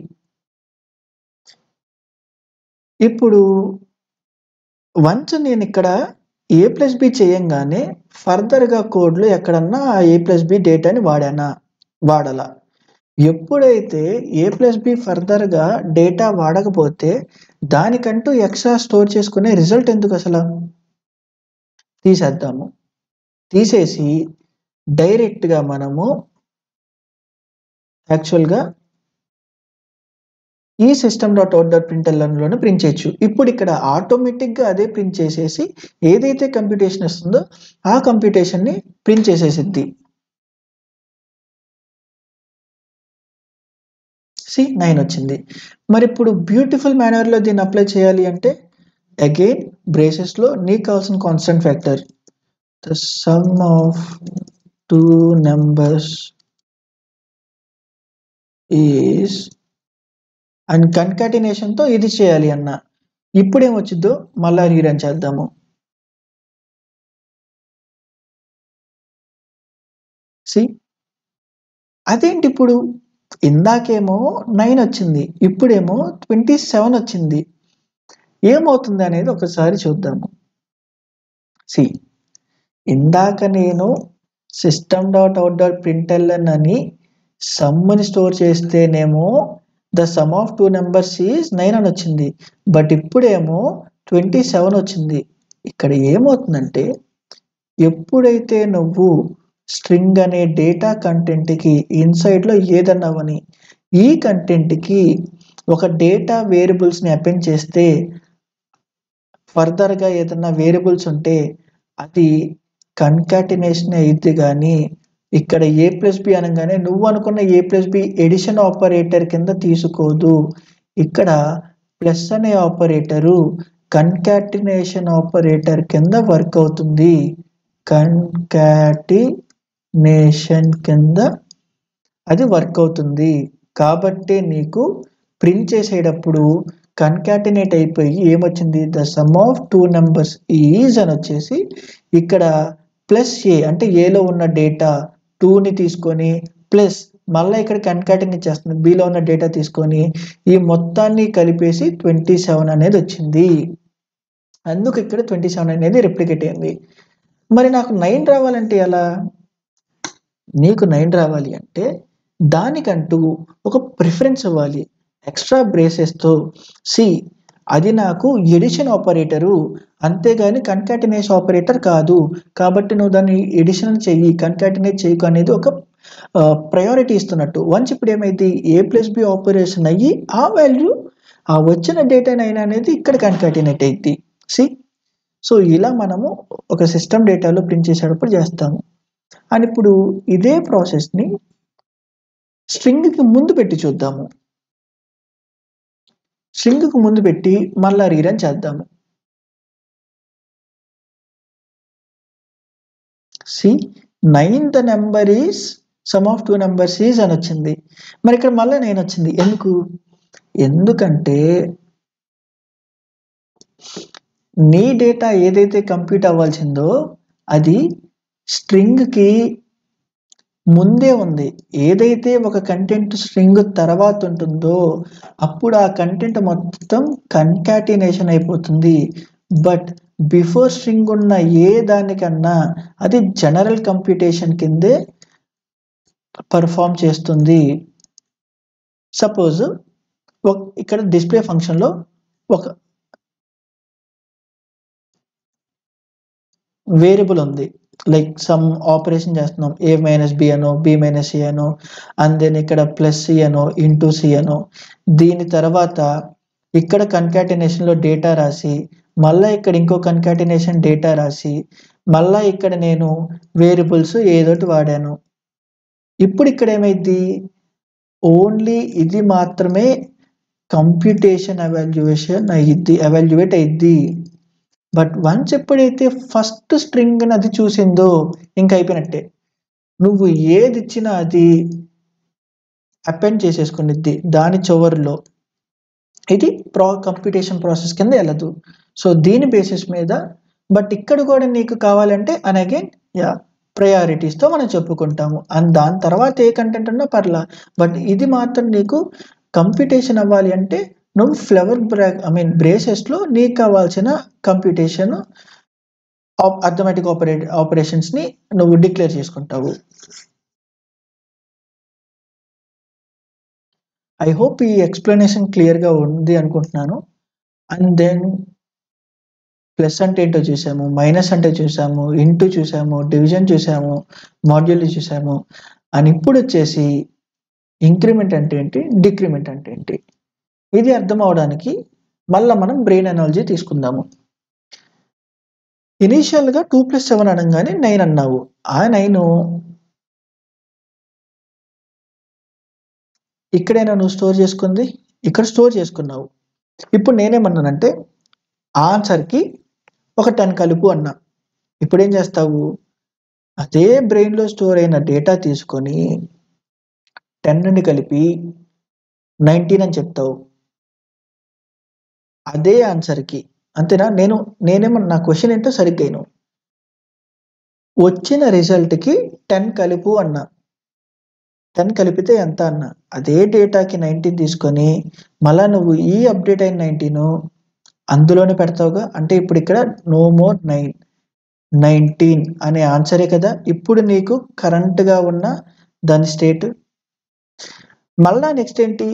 ఇప్పుడు వన్స్ నేనిక్కడ a+b చేయంగానే ఫర్దర్‌గా కోడ్‌లో ఎక్కడన్నా ఆ a+b డేటాని వాడాలా? ఎప్పుడైతే a+b ఫర్దర్‌గా డేటా వాడకపోతే దానికంటూ ఎక్స్‌ట్రా స్టోర్ చేసుకునే రిజల్ట్ ఎందుకసల? తీసేద్దాము. తీసేసి డైరెక్ట్‌గా మనము యాక్చువల్‌గా ఈ system.out.printlnలోనే ప్రింట్ చేయొచ్చు. ఇప్పుడు ఇక్కడ ఆటోమేటిక్‌గా అదే ప్రింట్ చేసేసి ఏదైతే కంప్యూటేషన్ వస్తుందో ఆ కంప్యూటేషన్‌ని ప్రింట్ చేసేసిద్ది. 9 వచ్చింది. మరిప్పుడు బ్యూటిఫుల్ మేనర్‌లో దీన్ని అప్లై చేయాలి అంటే అగైన్ బ్రేసెస్‌లో నీకు కావాల్సిన constant factor the sum of 2 numbers is and కన్కాటినేషన్‌తో ఇది చేయాలి అన్న. ఇప్పుడేమొచ్చిద్దో మళ్ళా రీరన్ చేద్దాము. అదేంటిప్పుడు? ఇందాకేమో 9 వచ్చింది. ఇప్పుడేమో 27 వచ్చింది. ఏమవుతుంది అనేది ఒకసారి చూద్దాము. సి ఇందాక నేను system.out.println అని సమ్‌ని స్టోర్ చేస్తేనేమో the sum of 2 numbers is 9 అని వచ్చింది. బట్ ఇప్పుడేమో 27 వచ్చింది. ఇక్కడ ఏమవుతుందంటే ఎప్పుడైతే నువ్వు స్ట్రింగ్ అనే డేటా కంటెంట్‌కి ఇన్‌సైడ్‌లో ఏదన్నా అవ్వని ఈ కంటెంట్‌కి ఒక డేటా వేరియబుల్స్‌ని అపెండ్ చేస్తే ఫర్దర్‌గా ఏదన్నా వేరియబుల్స్ ఉంటే అది కన్కాటినేషన్ అయిద్ది గానీ ఇక్కడ a+b అనంగానే నువ్వు అనుకున్న a+b ఎడిషన్ ఆపరేటర్ కింద తీసుకోదు. ఇక్కడ ప్లస్ అనే ఆపరేటరు కన్కాటినేషన్ ఆపరేటర్ కింద వర్క్ అవుతుంది. కన్కాటినేషన్ కింద అది వర్క్ అవుతుంది. కాబట్టే నీకు ప్రింట్ చేసేటప్పుడు కన్కాటినేట్ అయిపోయి ఏమొచ్చింది? The sum of 2 numbers is అని వచ్చేసి ఇక్కడ ప్లస్ a అంటే ఏలో ఉన్న డేటా 2ని తీసుకొని ప్లస్ మళ్ళా ఇక్కడ కన్కాటినేట్ చేస్తుంది. బిలో ఉన్న డేటా తీసుకొని ఈ మొత్తాన్ని కలిపేసి 27 అనేది వచ్చింది. అందుకు ఇక్కడ 27 అనేది రెప్లికేట్ అయింది. మరి నాకు 9 రావాలంటే ఎలా? నీకు 9 రావాలి అంటే దానికంటూ ఒక ప్రిఫరెన్స్ ఇవ్వాలి. ఎక్స్‌ట్రా బ్రేసెస్‌తో అది నాకు ఎడిషన్ ఆపరేటరు. అంతేగాని కన్కాటినేషన్ ఆపరేటర్ కాదు. కాబట్టి నువ్వు దాన్ని ఎడిషన్ చెయ్యి, కన్కాటినేట్ చేయకు అనేది ఒక ప్రయారిటీ ఇస్తున్నట్టు. వన్స్ ఇప్పుడు ఏమైద్ది? a+b ఆపరేషన్ అయ్యి ఆ వాల్యూ ఆ వచ్చిన డేటా 9 అనేది ఇక్కడ కన్కాటినేట్ అయిద్ది. సో, ఇలా మనము ఒక సిస్టమ్ డేటాలో ప్రింట్ చేసేటప్పుడు చేస్తాము. అండ్ ఇప్పుడు ఇదే ప్రాసెస్‌ని స్ట్రింగ్‌కి ముందు పెట్టి చూద్దాము. స్ట్రింగ్‌కి ముందు పెట్టి మళ్ళా రీరన్ చేద్దాము. 9 the number is some of 2 numbers is అని వచ్చింది. మరి ఇక్కడ మళ్ళా 9 వచ్చింది. ఎందుకు? ఎందుకంటే నీ డేటా ఏదైతే కంప్యూట్ అవ్వాల్సిందో అది స్ట్రింగ్‌కి ముందే ఉంది. ఏదైతే ఒక కంటెంట్ స్ట్రింగ్ తర్వాత ఉంటుందో అప్పుడు ఆ కంటెంట్ మొత్తం కన్కాటినేషన్ అయిపోతుంది. బట్ బిఫోర్ స్ట్రింగ్ ఉన్న ఏ దానికన్నా అది జనరల్ కంప్యూటేషన్ కిందే పెర్ఫార్మ్ చేస్తుంది. సపోజ్ ఇక్కడ డిస్‌ప్లే ఫంక్షన్‌లో ఒక వేరియబుల్ ఉంది. లైక్ సమ్ ఆపరేషన్ చేస్తున్నాం. a-b అనో, b-c అనో, అండ్ దెన్ ఇక్కడ ప్లస్ c అనో, ఇంటూ c అనో. దీని తర్వాత ఇక్కడ కన్కాటినేషన్‌లో డేటా రాసి, మళ్ళా ఇక్కడ ఇంకో కన్కాటినేషన్ డేటా రాసి, మళ్ళా ఇక్కడ నేను వేరియబుల్స్ ఏదోటి వాడాను. ఇప్పుడు ఇక్కడ ఏమైద్ది? ఓన్లీ ఇది మాత్రమే కంప్యూటేషన్ ఎవాల్యుయేట్ అయిద్ది. బట్ వన్స్ ఎప్పుడైతే ఫస్ట్ స్ట్రింగ్ అది చూసిందో ఇంకా అయిపోయినట్టే. నువ్వు ఏది ఇచ్చినా అది అపెండ్ చేసేసుకునిద్ది దాని చివరిలో. ఇది కంప్యూటేషన్ ప్రాసెస్ కింద వెళ్ళదు. సో దీని బేసిస్ మీద బట్ ఇక్కడ కూడా నీకు కావాలంటే అండ్ అగైన్ ప్రయారిటీస్తో మనం చెప్పుకుంటాము. అండ్ దాని తర్వాత ఏ కంటెంట్ ఉన్నా పర్లా. బట్ ఇది మాత్రం నీకు కంప్యూటేషన్ అవ్వాలి అంటే నువ్వు ఫ్లవర్ బ్రేసెస్లో నీకు కావాల్సిన కంప్యూటేషన్ అర్థమెటిక్ ఆపరేషన్స్ని నువ్వు డిక్లేర్ చేసుకుంటావు. ఐ హోప్ ఈ ఎక్స్ప్లెనేషన్ క్లియర్గా ఉంది అనుకుంటున్నాను. అండ్ దెన్ ప్లస్ అంటే ఏంటో చూసాము, మైనస్ అంటే చూసాము, ఇంటూ చూసాము, డివిజన్ చూసాము, మాడ్యూల్ చూసాము. అండ్ ఇప్పుడు వచ్చేసి ఇంక్రిమెంట్ అంటే ఏంటి, డిక్రిమెంట్ అంటే ఏంటి, ఇది అర్థం అవడానికి మళ్ళీ మనం బ్రెయిన్ అనాలజీ తీసుకుందాము. ఇనీషియల్గా 2+7 అనగానే 9 అన్నావు. ఆ 9 ఇక్కడైనా నువ్వు స్టోర్ చేసుకుంది, ఇక్కడ స్టోర్ చేసుకున్నావు. ఇప్పుడు నేనేమన్నానంటే ఆన్సర్కి ఒక 10 కలుపు అన్నా. ఇప్పుడు ఏం చేస్తావు, అదే బ్రెయిన్లో స్టోర్ అయిన డేటా తీసుకొని 10ని కలిపి 19 అని చెప్తావు అదే ఆన్సర్కి. అంతేనా? నేనేమో నా క్వశ్చన్ ఏంటో సరిగ్గా అయినా వచ్చిన రిజల్ట్కి 10 కలుపు అన్నా. 10 కలిపితే ఎంత అన్నా. అదే డేటాకి 19 తీసుకొని మళ్ళా నువ్వు ఈ అప్డేట్ అయిన 19 అందులోనే పెడతావుగా. అంటే ఇప్పుడు ఇక్కడ నో మోర్ 9, 19 అనే ఆన్సరే కదా ఇప్పుడు నీకు కరెంట్గా ఉన్న దాని స్టేట్. మళ్ళా నెక్స్ట్ ఏంటి,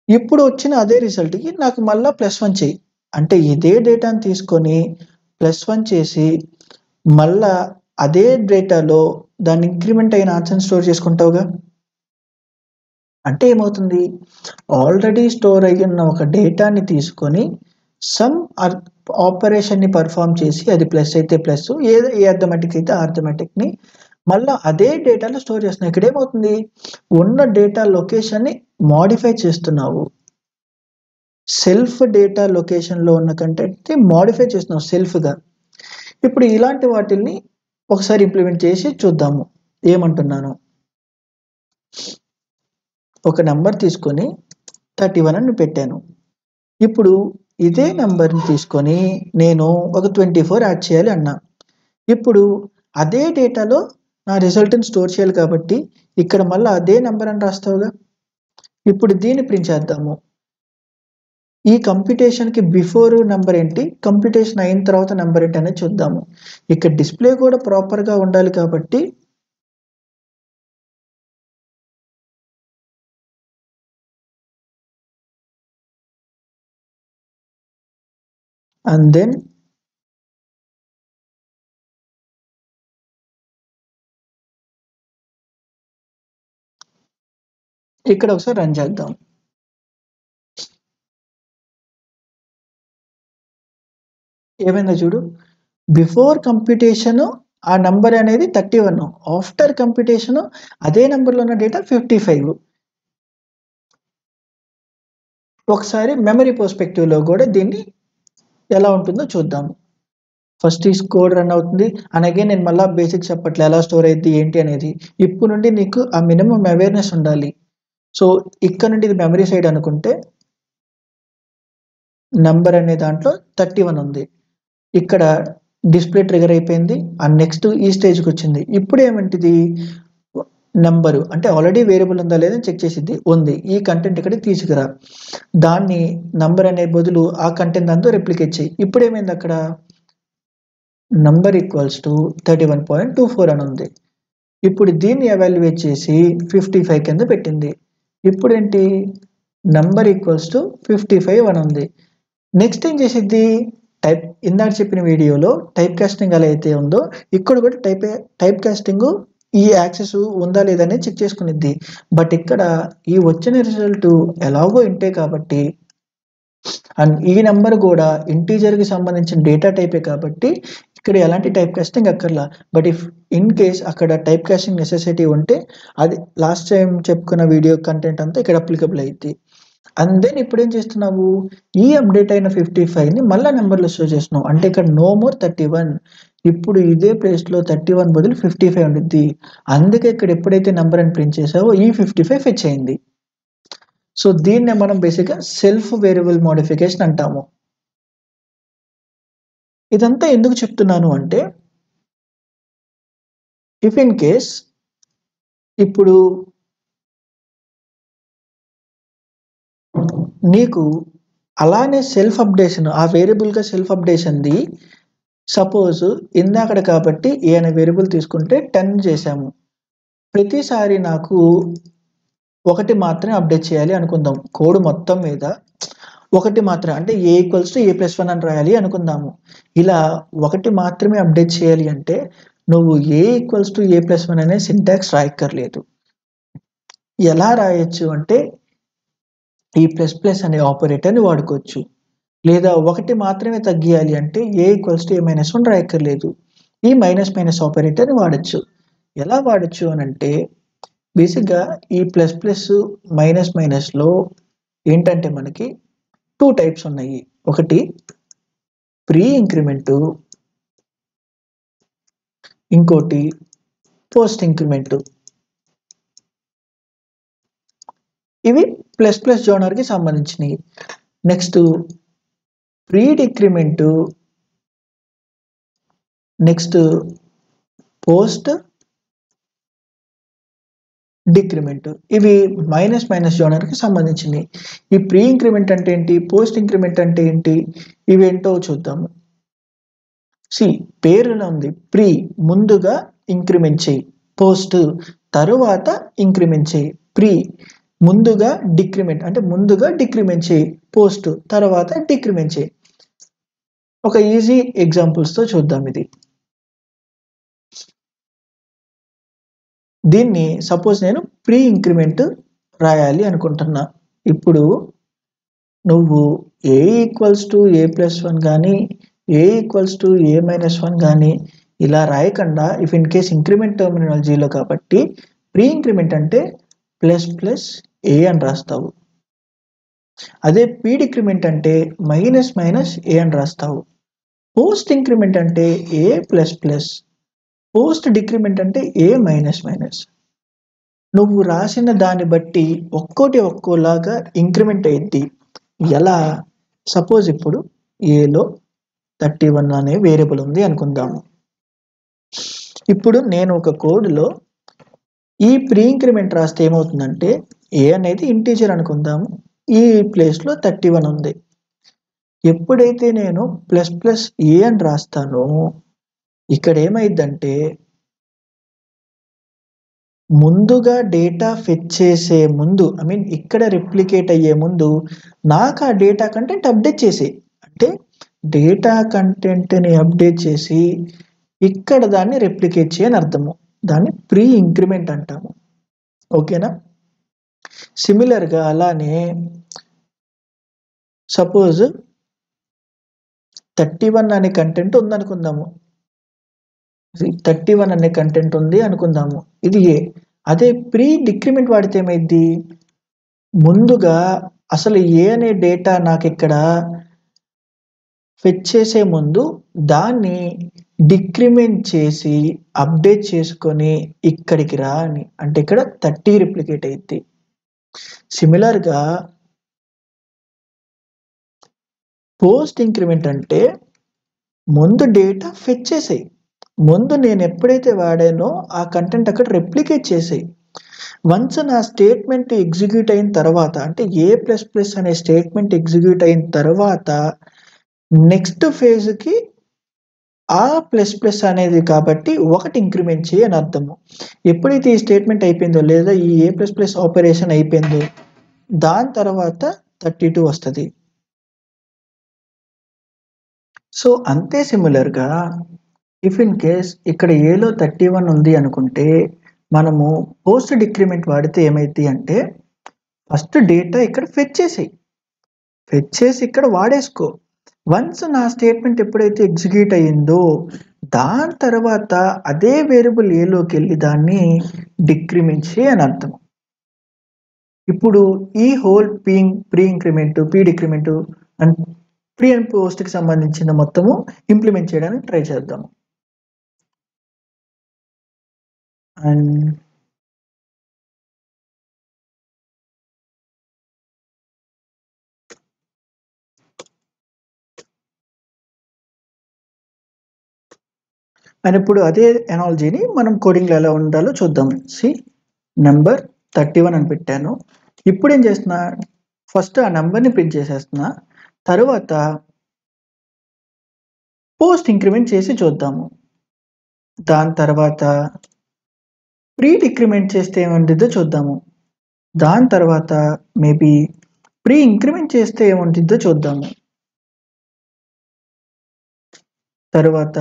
ఇప్పుడు వచ్చిన అదే రిజల్ట్కి నాకు మళ్ళీ +1 చేయి. అంటే ఇదే డేటాను తీసుకొని +1 చేసి మళ్ళా అదే డేటాలో దాన్ని ఇంక్రిమెంట్ అయిన ఆన్సర్ స్టోర్ చేసుకుంటావుగా. అంటే ఏమవుతుంది, ఆల్రెడీ స్టోర్ అయ్యి ఉన్న ఒక డేటాని తీసుకొని సమ్ ఆపరేషన్ని పర్ఫామ్ చేసి అది ప్లస్ అయితే ప్లస్, ఏ అర్థమెటిక్ అయితే అర్థమెటిక్ని మళ్ళీ అదే డేటాలో స్టోర్ చేస్తున్నావు. ఇక్కడ ఏమవుతుంది, ఉన్న డేటా లొకేషన్ని మాడిఫై చేస్తున్నావు. సెల్ఫ్ డేటా లొకేషన్లో ఉన్న కంటెంట్ని మాడిఫై చేస్తున్నావు సెల్ఫ్గా. ఇప్పుడు ఇలాంటి వాటిల్ని ఒకసారి ఇంప్లిమెంట్ చేసి చూద్దాము. ఏమంటున్నాను, ఒక నెంబర్ తీసుకొని 31 అని పెట్టాను. ఇప్పుడు ఇదే నెంబర్ని తీసుకొని నేను ఒక 24 యాడ్ చేయాలి అన్నా. ఇప్పుడు అదే డేటాలో నా రిజల్ట్ని స్టోర్ చేయాలి కాబట్టి ఇక్కడ మళ్ళీ అదే నెంబర్ అని రాస్తావుగా. ఇప్పుడు దీన్ని ప్రింట్ చేద్దాము. ఈ కంప్యూటేషన్కి బిఫోర్ నెంబర్ ఏంటి, కంప్యూటేషన్ అయిన తర్వాత నెంబర్ ఏంటి అనేది చూద్దాము. ఇక్కడ డిస్ప్లే కూడా ప్రాపర్గా ఉండాలి కాబట్టి అండ్ దెన్ ఇక్కడ ఒకసారి రన్ చేద్దాం. ఏమైందో చూడు, బిఫోర్ కంప్యూటేషన్ ఆ నంబర్ అనేది 31, ఆఫ్టర్ కంప్యూటేషన్ అదే నెంబర్లో ఉన్న డేటా 55. ఒకసారి మెమరీ పర్స్పెక్టివ్లో కూడా దీన్ని ఎలా ఉంటుందో చూద్దాము. ఫస్ట్ ఈ కోడ్ రన్ అవుతుంది అనగా నేను మళ్ళీ బేసిక్స్ చెప్పట్లే ఎలా స్టోర్ అయ్యింది ఏంటి అనేది. ఇప్పుడు నుండి నీకు ఆ మినిమం అవేర్నెస్ ఉండాలి. సో ఇక్కడ నుండి ఇది మెమరీ సైడ్ అనుకుంటే నంబర్ అనే దాంట్లో 31 ఉంది. ఇక్కడ డిస్ప్లే ట్రిగర్ అయిపోయింది. అండ్ నెక్స్ట్ ఈ స్టేజ్కి వచ్చింది. ఇప్పుడు ఏమంటిది, నెంబరు అంటే ఆల్రెడీ వేరియబుల్ ఉందా లేదా చెక్ చేసిద్ది, ఉంది. ఈ కంటెంట్ ఇక్కడికి తీసుకురా, దాన్ని నంబర్ అనే బదులు ఆ కంటెంట్ దాంతో రెప్లికేట్ చేయి. ఇప్పుడు ఏమైంది, అక్కడ నంబర్ ఈక్వల్స్ టు 31.24 అని ఉంది. ఇప్పుడు దీన్ని ఎవాల్యుయేట్ చేసి 55 కింద పెట్టింది. ఇప్పుడు ఏంటి, నంబర్ ఈక్వల్స్ టు 55 అని ఉంది. నెక్స్ట్ ఏం చేసిద్ది, ఇందాక చెప్పిన వీడియోలో టైప్ కాస్టింగ్ ఎలా అయితే ఉందో ఇక్కడ కూడా టైప్ కాస్టింగ్ ఈ యాక్సెస్ ఉందా లేదా అనేది చెక్ చేసుకునిద్ది. బట్ ఇక్కడ ఈ వచ్చిన రిజల్ట్ ఎలాగో ఇంటే కాబట్టి అండ్ ఈ నెంబర్ కూడా ఇంటీజర్కి సంబంధించిన డేటా టైపే కాబట్టి ఇక్కడ ఎలాంటి టైప్ కాస్టింగ్ అక్కర్లా. బట్ ఇఫ్ ఇన్ కేస్ అక్కడ టైప్ కాస్టింగ్ నెసెసిటీ ఉంటే అది లాస్ట్ టైం చెప్పుకున్న వీడియో కంటెంట్ అంతా ఇక్కడ అప్లికబుల్ అయ్యింది. అండ్ దెన్ ఇప్పుడేం చేస్తున్నావు, ఈ అప్డేట్ అయిన 55ని మళ్ళా నెంబర్లో షో చేస్తున్నావు. అంటే ఇక్కడ నో మోర్ 31. ఇప్పుడు ఇదే ప్లేస్లో 31 బదులు 55 ఉండిద్ది. అందుకే ఇక్కడ ఎప్పుడైతే నెంబర్ అని ప్రింట్ చేసావో ఈ 55 ఫెచ్ అయింది. సో దీన్నే మనం బేసిక్గా సెల్ఫ్ వేరియబుల్ మోడిఫికేషన్ అంటాము. ఇదంతా ఎందుకు చెప్తున్నాను అంటే, ఇఫ్ ఇన్ కేస్ ఇప్పుడు నీకు అలానే సెల్ఫ్ అప్డేషన్, ఆ వేరియబుల్గా సెల్ఫ్ అప్డేషన్ది సపోజ్ ఇందాకడ కాబట్టి ఏ అనే వేరియబుల్ తీసుకుంటే 10 చేసాము. ప్రతిసారి నాకు ఒకటి మాత్రమే అప్డేట్ చేయాలి అనుకుందాం. కోడ్ మొత్తం మీద ఒకటి మాత్రమే, అంటే a = a+1 అని రాయాలి అనుకుందాము. ఇలా ఒకటి మాత్రమే అప్డేట్ చేయాలి అంటే నువ్వు a = a+1 అనే సింటాక్స్ రాయక్కర్లేదు. ఎలా రాయొచ్చు అంటే ఈ ప్లస్ అనే ఆపరేటర్ని వాడుకోవచ్చు. లేదా ఒకటి మాత్రమే తగ్గియాలి అంటే a = a-1 రాయక్కర్లేదు. ఈ మైనస్ ఆపరేటర్ని వాడచ్చు. ఎలా వాడచ్చు అనంటే బేసిక్గా ఈ మైనస్లో ఏంటంటే మనకి 2 టైప్స్ ఉన్నాయి. ఒకటి ప్రీ ఇంక్రిమెంటు, ఇంకోటి పోస్ట్ ఇంక్రిమెంటు. ఇవి ప్లస్ జోనర్కి సంబంధించినవి. Next pre decrement, next post decrement. ఇవి మైనస్ జోనర్కి సంబంధించినవి. ఈ ప్రీ ఇంక్రిమెంట్ అంటే ఏంటి, పోస్ట్ ఇంక్రిమెంట్ అంటే ఏంటి, ఇవేంటో చూద్దాము. పేరులో ఉంది ప్రీ ముందుగా ఇంక్రిమెంట్ చేయి, పోస్ట్ తరువాత ఇంక్రిమెంట్ చేయి. ప్రీ ముందుగా డిక్రిమెంట్ అంటే ముందుగా డిక్రిమెంట్ చేయి, పోస్ట్ తర్వాత డిక్రిమెంట్ చేయి. ఒక ఈజీ ఎగ్జాంపుల్స్తో చూద్దాం. ఇది దీన్ని సపోజ్ నేను ప్రీ ఇంక్రిమెంట్ రాయాలి అనుకుంటున్నా. ఇప్పుడు నువ్వు a = a+1 కానీ a = a-1 కానీ ఇలా రాయకుండా ఇఫ్ ఇన్ కేస్ ఇంక్రిమెంట్ టర్మినాలజీలో కాబట్టి ప్రీ ఇంక్రిమెంట్ అంటే ++a అని రాస్తావు. అదే ప్రీ డిక్రిమెంట్ అంటే -a అని రాస్తావు. పోస్ట్ ఇంక్రిమెంట్ అంటే a++, పోస్ట్ డిక్రిమెంట్ అంటే a-. నువ్వు రాసిన దాన్ని బట్టి ఒక్కోలాగా ఇంక్రిమెంట్ అయ్యింది. ఎలా, సపోజ్ ఇప్పుడు ఏలో 31 అనే వేరియబుల్ ఉంది అనుకుందాము. ఇప్పుడు నేను ఒక కోడ్లో ఈ ప్రీ ఇంక్రిమెంట్ రాస్తే ఏమవుతుందంటే ఏ అనేది ఇంటీజర్ అనుకుందాము, ఈ ప్లేస్లో 31 ఉంది. ఎప్పుడైతే నేను ++a అని రాస్తానో ఇక్కడ ఏమైందంటే ముందుగా డేటా ఫెచ్ చేసే ముందు, ఇక్కడ రిప్లికేట్ అయ్యే ముందు నాకు ఆ డేటా కంటెంట్ అప్డేట్ చేసి, అంటే డేటా కంటెంట్ని అప్డేట్ చేసి ఇక్కడ దాన్ని రెప్లికేట్ చేయని అర్థము. దాన్ని ప్రీ ఇంక్రిమెంట్ అంటాము. ఓకేనా. సిమిలర్గా అలానే సపోజ్ 31 అనే కంటెంట్ ఉందనుకుందాము. 31 అనే కంటెంట్ ఉంది అనుకుందాము. ఇది ఏ. అదే ప్రీ డిక్రిమెంట్ వాడితే ఏమైంది, ముందుగా అసలు ఏ అనే డేటా నాకు ఇక్కడ ఫెచ్ చేసే ముందు దాన్ని డిక్రిమెంట్ చేసి అప్డేట్ చేసుకొని ఇక్కడికి రా అని, అంటే ఇక్కడ 30 రిప్లికేట్ అయింది. సిమిలర్గా పోస్ట్ ఇంక్రిమెంట్ అంటే ముందు డేటా ఫెచ్ చేసాయి, ముందు నేను ఎప్పుడైతే వాడానో ఆ కంటెంట్ అక్కడ రెప్లికేట్ చేసాయి. వన్స్ నా స్టేట్మెంట్ ఎగ్జిక్యూట్ అయిన తర్వాత, అంటే a++ అనే స్టేట్మెంట్ ఎగ్జిక్యూట్ అయిన తర్వాత నెక్స్ట్ ఫేజ్కి ఆ ++ అనేది కాబట్టి ఒకటి ఇంక్రిమెంట్ చేయి అని అర్థము. ఎప్పుడైతే ఈ స్టేట్మెంట్ అయిపోయిందో లేదా ఈ a++ ఆపరేషన్ అయిపోయిందో దాని తర్వాత 32 వస్తుంది. సో అంతే సిమిలర్గా ఇఫ్ ఇన్ కేస్ ఇక్కడ ఏలో 31 ఉంది అనుకుంటే మనము పోస్ట్ డిక్రిమెంట్ వాడితే ఏమైంది అంటే ఫస్ట్ డేటా ఇక్కడ ఫెచ్ చేసి ఇక్కడ వాడేసుకో. వన్స్ నా స్టేట్మెంట్ ఎప్పుడైతే ఎగ్జిక్యూట్ అయ్యిందో దాని తర్వాత అదే వేరియబుల్ ఏలోకి వెళ్ళి దాన్ని డిక్రిమెంట్ చేయి అని అర్థం. ఇప్పుడు ఈ whole pre increment, P decrement and pre and పోస్ట్కి సంబంధించిన మొత్తము ఇంప్లిమెంట్ చేయడానికి ట్రై చేద్దాం. అండ్ ఇప్పుడు అదే ఎనాలజీని మనం కోడింగ్లో ఎలా ఉండాలో చూద్దాం. నెంబర్ 31 అని పెట్టాను. ఇప్పుడు ఏం చేస్తున్నా, ఫస్ట్ ఆ నెంబర్ని ప్రింట్ చేసేస్తున్నా. తర్వాత పోస్ట్ ఇంక్రిమెంట్ చేసి చూద్దాము. దాని తర్వాత ప్రీ డిక్రిమెంట్ చేస్తే ఏముంటుందో చూద్దాము. దాని తర్వాత మేబీ ప్రీ ఇంక్రిమెంట్ చేస్తే ఏముంటుందో చూద్దాము. తర్వాత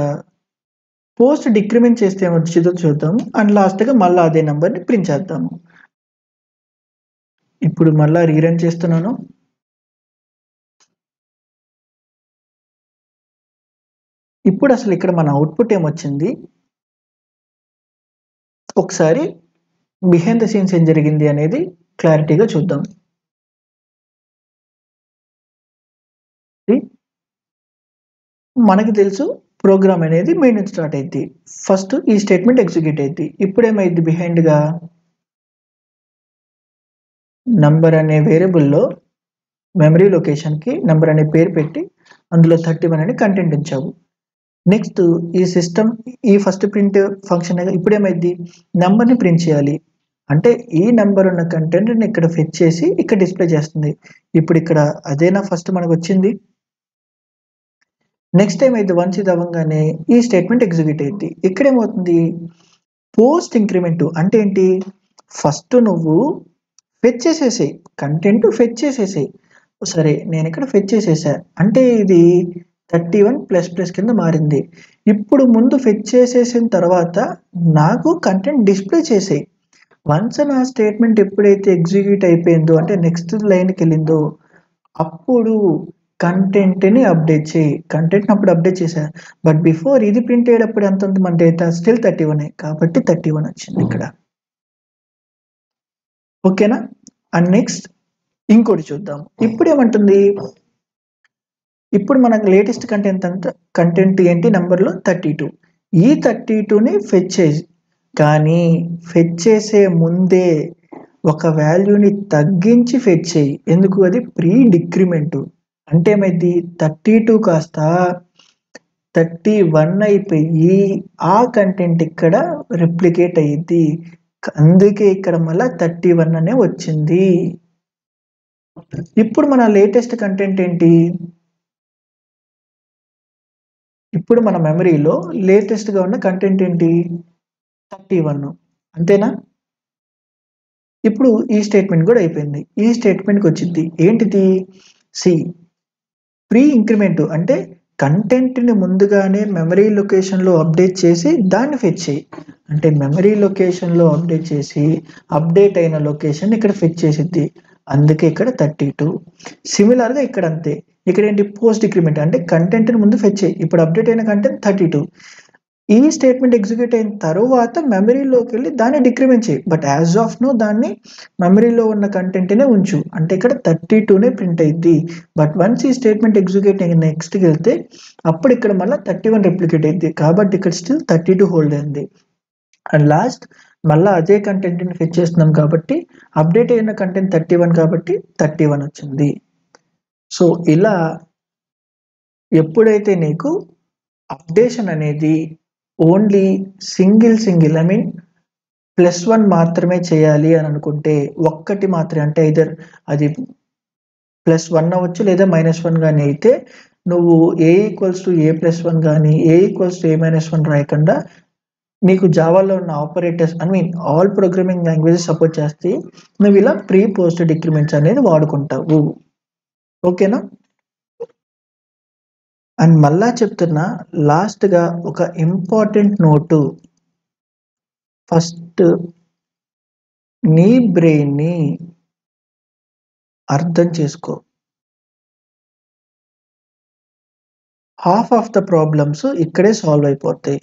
పోస్ట్ డిక్రిమెంట్ చేస్తే ఏమొచ్చిందో చూద్దాము. అండ్ లాస్ట్గా మళ్ళీ అదే నెంబర్ని ప్రింట్ చేద్దాము. ఇప్పుడు మళ్ళీ రీరన్ చేస్తున్నాను. ఇప్పుడు అసలు ఇక్కడ మన అవుట్పుట్ ఏమొచ్చింది, ఒకసారి బిహైండ్ ద సీన్స్ ఏం జరిగింది అనేది క్లారిటీగా చూద్దాం. మనకి తెలుసు ప్రోగ్రామ్ అనేది మెయిన్ నుంచి స్టార్ట్ అయింది. ఫస్ట్ ఈ స్టేట్మెంట్ ఎగ్జిక్యూట్ అయింది. ఇప్పుడు ఏమైంది, బిహైండ్గా నంబర్ అనే వేరియబుల్లో మెమరీ లొకేషన్కి నంబర్ అనే పేరు పెట్టి అందులో 31 అనే కంటెంట్ ఉంచావు. నెక్స్ట్ ఈ సిస్టమ్ ఈ ఫస్ట్ ప్రింట్ ఫంక్షన్ ఇప్పుడు ఏమైంది, నెంబర్ని ప్రింట్ చేయాలి. అంటే ఈ నెంబర్ ఉన్న కంటెంట్ని ఇక్కడ ఫెచ్ చేసి ఇక్కడ డిస్ప్లే చేస్తుంది. ఇప్పుడు ఇక్కడ అదేనా ఫస్ట్ మనకు వచ్చింది. నెక్స్ట్ ఏమైంది, వన్స్ ఇది అవ్వగానే ఈ స్టేట్మెంట్ ఎగ్జిక్యూట్ అయింది. ఇక్కడ ఏమవుతుంది, పోస్ట్ ఇంక్రిమెంట్ అంటే ఏంటి, ఫస్ట్ నువ్వు ఫెచ్ చేసేసాయి, కంటెంట్ ఫెచ్ చేసేసాయి. సరే నేను ఇక్కడ ఫెచ్ చేసేసా అంటే ఇది 31++ కింద మారింది. ఇప్పుడు ముందు ఫెచ్ చేసేసిన తర్వాత నాకు కంటెంట్ డిస్ప్లే చేసేయి. వన్స్ నా స్టేట్మెంట్ ఎప్పుడైతే ఎగ్జిక్యూట్ అయిపోయిందో అంటే నెక్స్ట్ లైన్కి వెళ్ళిందో అప్పుడు కంటెంట్ని అప్డేట్ చేయి. కంటెంట్ని అప్పుడు అప్డేట్ చేశా, బట్ బిఫోర్ ఇది ప్రింట్ అయ్యేటప్పుడు ఎంత ఉంది మన డేటా, స్టిల్ 31 కాబట్టి 31 వచ్చింది ఇక్కడ. ఓకేనా. అండ్ నెక్స్ట్ ఇంకోటి చూద్దాం. ఇప్పుడు ఏమంటుంది, ఇప్పుడు మనకు లేటెస్ట్ కంటెంట్ ఏంటి, నెంబర్లో 32. ఈ 32ని ఫెచ్ చేసి, కానీ ఫెచ్ చేసే ముందే ఒక వాల్యూని తగ్గించి ఫెచ్ చేయి. ఎందుకు, అది ప్రీ డిక్రిమెంట్. అంటే ఏమైంది, 32 కాస్త 31 అయిపోయి ఆ కంటెంట్ ఇక్కడ రిప్లికేట్ అయ్యింది. అందుకే ఇక్కడ మళ్ళీ 31 అనే వచ్చింది. ఇప్పుడు మన లేటెస్ట్ కంటెంట్ ఏంటి, ఇప్పుడు మన మెమరీలో లేటెస్ట్గా ఉన్న కంటెంట్ ఏంటి, 31. అంతేనా. ఇప్పుడు ఈ స్టేట్మెంట్ కూడా అయిపోయింది. ఈ స్టేట్మెంట్కి వచ్చింది ఏంటిది, ప్రీ ఇంక్రిమెంట్ అంటే కంటెంట్ని ముందుగానే మెమరీ లొకేషన్లో అప్డేట్ చేసి దాన్ని ఫెచ్ చేయి. అంటే మెమరీ లొకేషన్లో అప్డేట్ చేసి అప్డేట్ అయిన లొకేషన్ ఇక్కడ ఫెచ్ చేసిద్ది. అందుకే ఇక్కడ 32. సిమిలర్గా ఇక్కడ అంతే. ఇక్కడ ఏంటి, పోస్ట్ డిక్రిమెంట్ అంటే కంటెంట్ని ముందు ఫెచ్ చేయి. ఇప్పుడు అప్డేట్ అయిన కంటెంట్ 32. ఈ స్టేట్మెంట్ ఎగ్జిక్యూట్ అయిన తర్వాత మెమరీలోకి వెళ్ళి దాన్ని డిక్రిమెంట్ చేయి. బట్ యాజ్ ఆఫ్ నో దాన్ని మెమరీలో ఉన్న కంటెంట్నే ఉంచు. అంటే ఇక్కడ 32నే ప్రింట్ అయింది. బట్ వన్స్ ఈ స్టేట్మెంట్ ఎగ్జిక్యూట్ అయిన నెక్స్ట్కి వెళ్తే అప్పుడు ఇక్కడ మళ్ళీ 31 రిప్లికేట్ అయింది. కాబట్టి ఇక్కడ స్టిల్ 32 హోల్డ్ అయింది. అండ్ లాస్ట్ మళ్ళీ అదే కంటెంట్ని ఫెచ్ చేస్తున్నాం కాబట్టి అప్డేట్ అయిన కంటెంట్ 31 కాబట్టి 31 వచ్చింది. సో ఇలా ఎప్పుడైతే నీకు అప్డేషన్ అనేది ఓన్లీ సింగిల్ ఐ మీన్ +1 మాత్రమే చేయాలి అని అనుకుంటే, ఒక్కటి మాత్రమే అంటే ఐదర్ అది +1 అవ్వచ్చు లేదా -1 కానీ అయితే నువ్వు a = a+1 కానీ a = a-1 రాయకుండా నీకు జావాలో ఉన్న operators I mean all programming languages support చేస్తే నువ్వు ఇలా ప్రీ పోస్ట్ డిక్రిమెంట్స్ అనేది వాడుకుంటావు. ఓకేనా. అండ్ మళ్ళా చెప్తున్నా, లాస్ట్గా ఒక ఇంపార్టెంట్ నోటు, ఫస్ట్ నీ బ్రెయిన్ని అర్థం చేసుకో. హాఫ్ ఆఫ్ ద ప్రాబ్లమ్స్ ఇక్కడే సాల్వ్ అయిపోతాయి.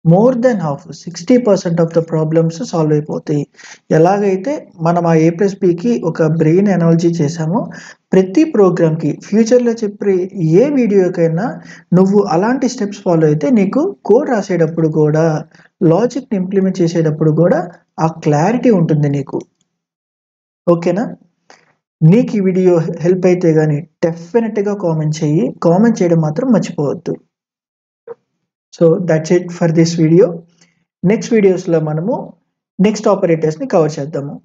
More than half 60% of the problems solve అయిపోతాయి. ఎలాగైతే మనం ఆ A+Bకి ఒక బ్రెయిన్ అనాలజీ చేసామో ప్రతి ప్రోగ్రామ్కి ఫ్యూచర్లో చెప్పే ఏ వీడియోకైనా నువ్వు అలాంటి స్టెప్స్ ఫాలో అయితే నీకు కోడ్ రాసేటప్పుడు కూడా లాజిక్ని ఇంప్లిమెంట్ చేసేటప్పుడు కూడా ఆ క్లారిటీ ఉంటుంది నీకు. ఓకేనా? నీకు ఈ వీడియో హెల్ప్ అయితే కానీ డెఫినెట్గా కామెంట్ చెయ్యి. కామెంట్ చేయడం మాత్రం మర్చిపోవద్దు. So that's it for this video. Next వీడియోస్లో మనము నెక్స్ట్ ఆపరేటర్స్ని కవర్ చేద్దాము.